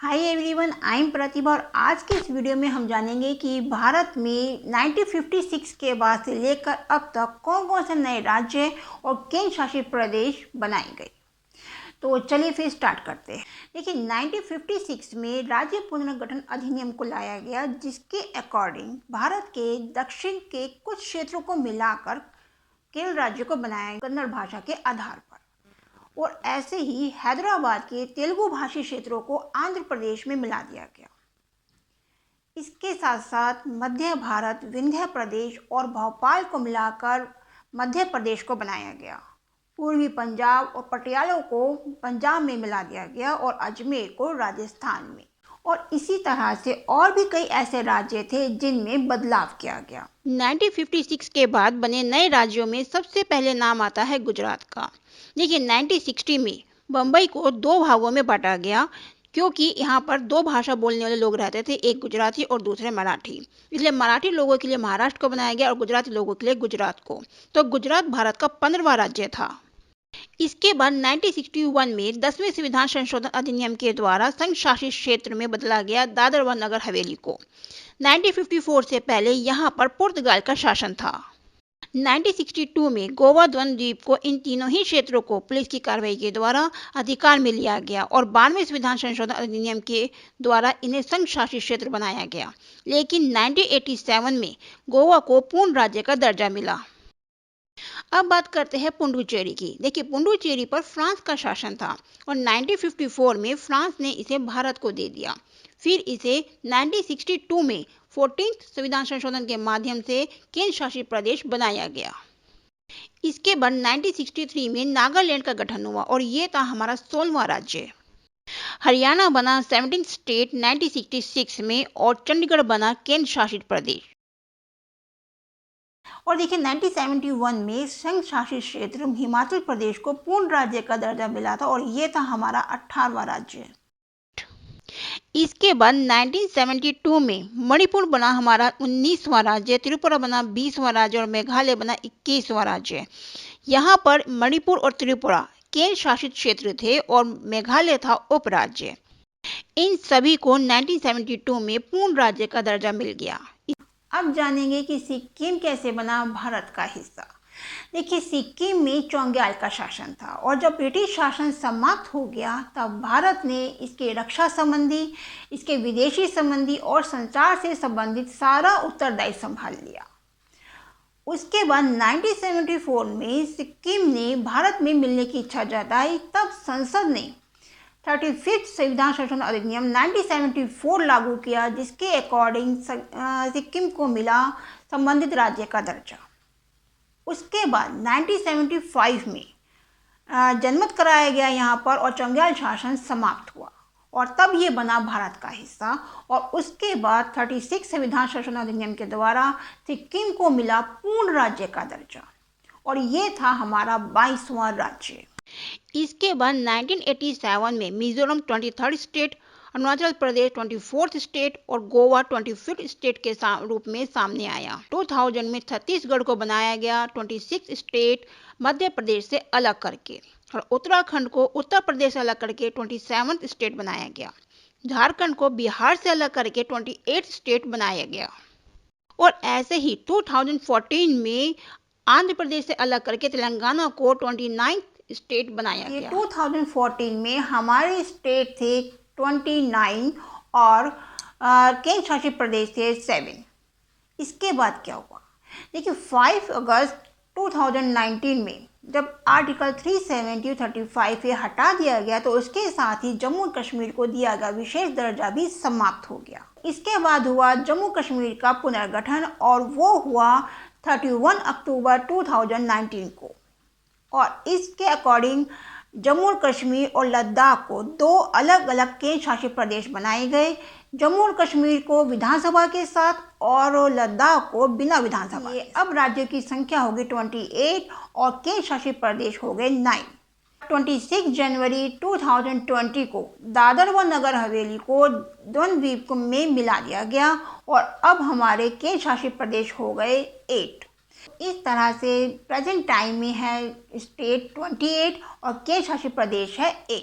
Hi everyone, I am प्रतिभा और आज के इस वीडियो में हम जानेंगे कि भारत में 1956 के बाद से लेकर अब तक कौन कौन से नए राज्य और केंद्र शासित प्रदेश बनाए गए। तो चलिए फिर स्टार्ट करते हैं। देखिए, 1956 में राज्य पुनर्गठन अधिनियम को लाया गया, जिसके अकॉर्डिंग भारत के दक्षिण के कुछ क्षेत्रों को मिलाकर केरल राज्य को बनाया गया कन्नड़ भाषा के आधार पर। और ऐसे ही हैदराबाद के तेलुगु भाषी क्षेत्रों को आंध्र प्रदेश में मिला दिया गया। इसके साथ साथ मध्य भारत, विंध्य प्रदेश और भोपाल को मिलाकर मध्य प्रदेश को बनाया गया। पूर्वी पंजाब और पटियाला को पंजाब में मिला दिया गया और अजमेर को राजस्थान में। और इसी तरह से और भी कई ऐसे राज्य थे जिनमें बदलाव किया गया। 1956 के बाद बने नए राज्यों में सबसे पहले नाम आता है गुजरात का। देखिए, 1960 में बम्बई को दो भागों में बांटा गया, क्योंकि यहाँ पर दो भाषा बोलने वाले लोग रहते थे, एक गुजराती और दूसरे मराठी। इसलिए मराठी लोगों के लिए महाराष्ट्र को बनाया गया और गुजराती लोगों के लिए गुजरात को। तो गुजरात भारत का 15वां राज्य था। इसके बाद 1961 में 10वें संविधान संशोधन अधिनियम के द्वारा संघ शासित क्षेत्र में बदला गया दादर व नगर हवेली को। 1954 से पहले यहाँ पर पुर्तगाल का शासन था। 1962 में गोवा द्वीप को इन तीनों ही क्षेत्रों को पुलिस की कार्रवाई के द्वारा अधिकार में लिया गया और 12वें संविधान संशोधन अधिनियम के द्वारा इन्हें संघ शासित क्षेत्र बनाया गया। लेकिन 1987 में गोवा को पूर्ण राज्य का दर्जा मिला। अब बात करते हैं पुडुचेरी की। देखिए, पुडुचेरी पर फ्रांस का शासन था और 1954 में फ्रांस ने इसे भारत को दे दिया। फिर इसे 1962 में 14th संविधान संशोधन के माध्यम से केंद्र शासित प्रदेश बनाया गया। इसके बाद 1963 में नागालैंड का गठन हुआ और ये था हमारा 16वां राज्य। हरियाणा बना 17th स्टेट 1966 में और चंडीगढ़ बना केंद्र शासित प्रदेश। और देखिए, 1971 में संघ शासित क्षेत्र हिमाचल प्रदेश को पूर्ण राज्य का दर्जा मिला था और ये था हमारा 18वां राज्य। इसके बाद 1972 में मणिपुर बना हमारा 19वां राज्य, त्रिपुरा बना 20वां राज्य और मेघालय बना 21वां राज्य। यहाँ पर मणिपुर और त्रिपुरा केंद्र शासित क्षेत्र थे और मेघालय था उपराज्य। इन सभी को 1972 में पूर्ण राज्य का दर्जा मिल गया। अब जानेंगे कि सिक्किम कैसे बना भारत का हिस्सा। देखिए, सिक्किम में चोंग्याल का शासन था और जब ब्रिटिश शासन समाप्त हो गया तब भारत ने इसके रक्षा संबंधी, इसके विदेशी संबंधी और संचार से संबंधित सारा उत्तरदायित्व संभाल लिया। उसके बाद 1974 में सिक्किम ने भारत में मिलने की इच्छा जताई। तब संसद ने 35th संविधान संशोधन अधिनियम 1974 लागू किया, जिसके अकॉर्डिंग सिक्किम को मिला संबंधित राज्य का दर्जा। उसके बाद 1975 में जनमत कराया गया यहाँ पर और चोंग्याल शासन समाप्त हुआ और तब ये बना भारत का हिस्सा। और उसके बाद 36 संविधान संशोधन अधिनियम के द्वारा सिक्किम को मिला पूर्ण राज्य का दर्जा और ये था हमारा 22वां राज्य। इसके बाद 1987 में Mizoram 23rd state, Arunachal Pradesh 24th state और गोवा 25th स्टेट के रूप में सामने आया। 2000 में छत्तीसगढ़ को बनाया गया 26th स्टेट मध्य प्रदेश से अलग करके और उत्तराखंड को उत्तर प्रदेश से अलग करके 27th स्टेट बनाया गया। झारखंड को बिहार से अलग करके 28th स्टेट बनाया गया। और ऐसे ही 2014 में आंध्र प्रदेश से अलग करके तेलंगाना को 29th स्टेट बनाया गया। 2014 में हमारे स्टेट थे 29 और केंद्र शासित प्रदेश थे 7। इसके बाद क्या हुआ? देखिए, 5 अगस्त 2019 में जब आर्टिकल 370 35 ये हटा दिया गया तो उसके साथ ही जम्मू कश्मीर को दिया गया विशेष दर्जा भी समाप्त हो गया। इसके बाद हुआ जम्मू कश्मीर का पुनर्गठन और वो हुआ 31 अक्टूबर 2019 को। और इसके अकॉर्डिंग जम्मू कश्मीर और लद्दाख को दो अलग अलग केंद्र शासित प्रदेश बनाए गए। जम्मू और कश्मीर को विधानसभा के साथ और लद्दाख को बिना विधानसभा। अब राज्यों की संख्या होगी 28 और केंद्र शासित प्रदेश हो गए 9। 26 जनवरी 2020 को दादर व नगर हवेली को द्वीप में मिला दिया गया और अब हमारे केंद्र शासित प्रदेश हो गए 8। इस तरह से प्रेजेंट टाइम में है स्टेट 28 और केंद्र शासित प्रदेश है 1।